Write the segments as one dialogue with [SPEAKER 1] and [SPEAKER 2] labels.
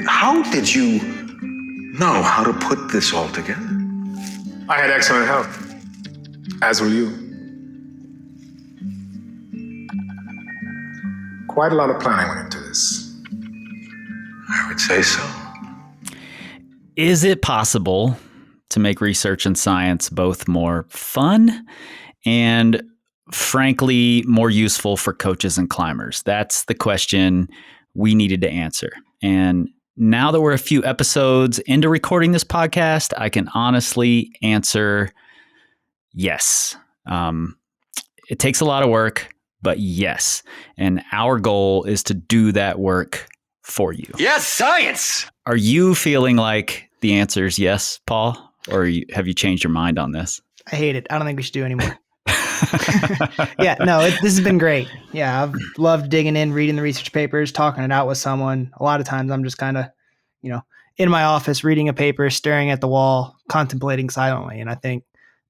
[SPEAKER 1] How did you know how to put this all together?
[SPEAKER 2] I had excellent health, as will you. Quite a lot of planning went into this.
[SPEAKER 1] I would say so.
[SPEAKER 3] Is it possible to make research and science both more fun and, frankly, more useful for coaches and climbers? That's the question we needed to answer. And now that we're a few episodes into recording this podcast, I can honestly answer yes. It takes a lot of work, but yes. And our goal is to do that work for you.
[SPEAKER 4] Yes, science!
[SPEAKER 3] Are you feeling like the answer is yes, Paul? Or have you changed your mind on this?
[SPEAKER 5] I hate it. I don't think we should do anymore. Yeah, no, this has been great. Yeah, I've loved digging in, reading the research papers, talking it out with someone. A lot of times I'm just kind of, in my office, reading a paper, staring at the wall, contemplating silently. And I think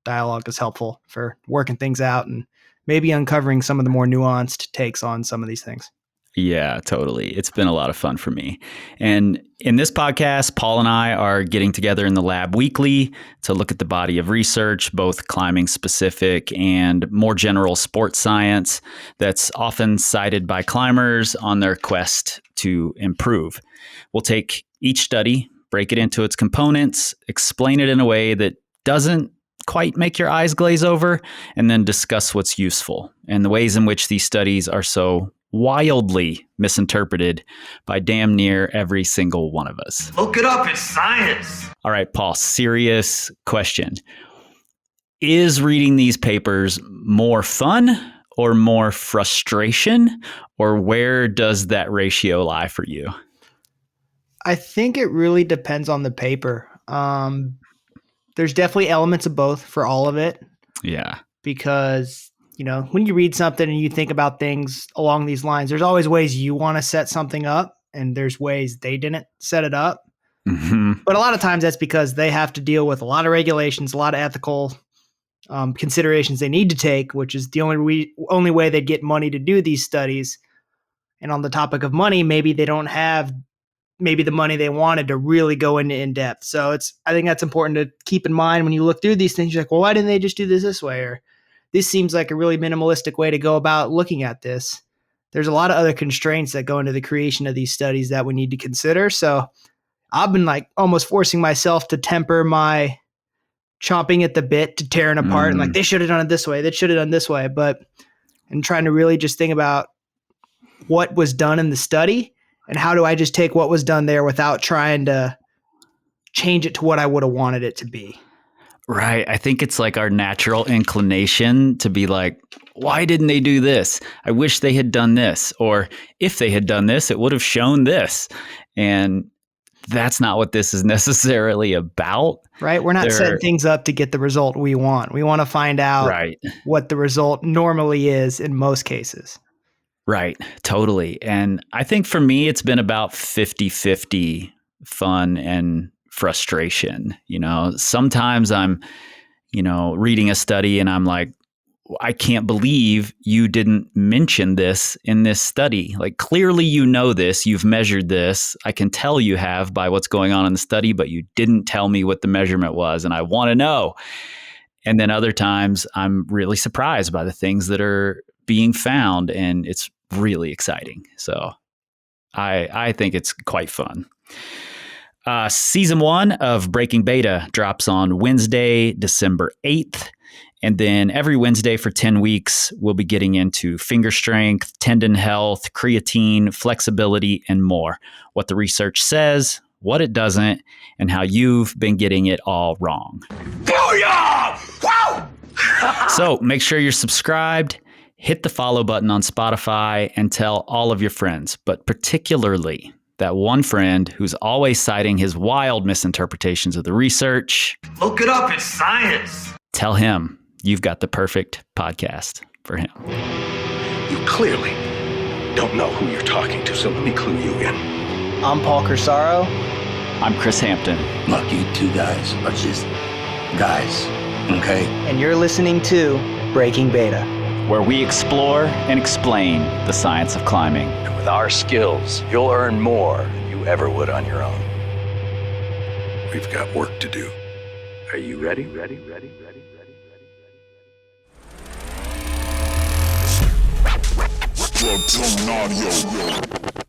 [SPEAKER 5] dialogue is helpful for working things out and maybe uncovering some of the more nuanced takes on some of these things.
[SPEAKER 3] Yeah, totally. It's been a lot of fun for me. And in this podcast, Paul and I are getting together in the lab weekly to look at the body of research, both climbing specific and more general sports science that's often cited by climbers on their quest to improve. We'll take each study, break it into its components, explain it in a way that doesn't quite make your eyes glaze over, and then discuss what's useful and the ways in which these studies are so wildly misinterpreted by damn near every single one of us.
[SPEAKER 4] Look it up, it's science.
[SPEAKER 3] All right, Paul, serious question. Is reading these papers more fun or more frustration, or where does that ratio lie for you?
[SPEAKER 5] I think it really depends on the paper. There's definitely elements of both for all of it.
[SPEAKER 3] Yeah.
[SPEAKER 5] Because when you read something and you think about things along these lines, there's always ways you want to set something up and there's ways they didn't set it up.
[SPEAKER 3] Mm-hmm.
[SPEAKER 5] But a lot of times that's because they have to deal with a lot of regulations, a lot of ethical considerations they need to take, which is the only way they get money to do these studies. And on the topic of money, maybe they don't have the money they wanted to really go into in depth. So I think that's important to keep in mind when you look through these things. You're like, well, why didn't they just do this way? Or this seems like a really minimalistic way to go about looking at this. There's a lot of other constraints that go into the creation of these studies that we need to consider. So I've been almost forcing myself to temper my chomping at the bit to tearing apart and they should have done it this way. They should have done this way. And trying to really just think about what was done in the study and how do I just take what was done there without trying to change it to what I would have wanted it to be.
[SPEAKER 3] Right. I think it's like our natural inclination to be like, why didn't they do this? I wish they had done this. Or if they had done this, it would have shown this. And that's not what this is necessarily about.
[SPEAKER 5] Right. We're not setting things up to get the result we want. We want to find out what the result normally is in most cases.
[SPEAKER 3] Right. Totally. And I think for me, it's been about 50-50 fun and frustration. Sometimes I'm, reading a study and I'm like, I can't believe you didn't mention this in this study. Like, clearly, this, you've measured this. I can tell you have by what's going on in the study, but you didn't tell me what the measurement was. And I want to know. And then other times I'm really surprised by the things that are being found. And it's really exciting. So I think it's quite fun. Season 1 of Breaking Beta drops on Wednesday, December 8th. And then every Wednesday for 10 weeks, we'll be getting into finger strength, tendon health, creatine, flexibility, and more. What the research says, what it doesn't, and how you've been getting it all wrong.
[SPEAKER 4] Booyah! Wow!
[SPEAKER 3] So make sure you're subscribed, hit the follow button on Spotify, and tell all of your friends, but particularly that one friend who's always citing his wild misinterpretations of the research.
[SPEAKER 4] Look it up, it's science.
[SPEAKER 3] Tell him you've got the perfect podcast for him.
[SPEAKER 1] You clearly don't know who you're talking to, so let me clue you in.
[SPEAKER 5] I'm Paul Corsaro.
[SPEAKER 3] I'm Kris Hampton.
[SPEAKER 6] Look, you two guys are just guys, okay?
[SPEAKER 5] And you're listening to Breaking Beta.
[SPEAKER 3] where we explore and explain the science of climbing.
[SPEAKER 6] And with our skills, you'll earn more than you ever would on your own.
[SPEAKER 1] We've got work to do. Are you ready? Ready?
[SPEAKER 7] Audio.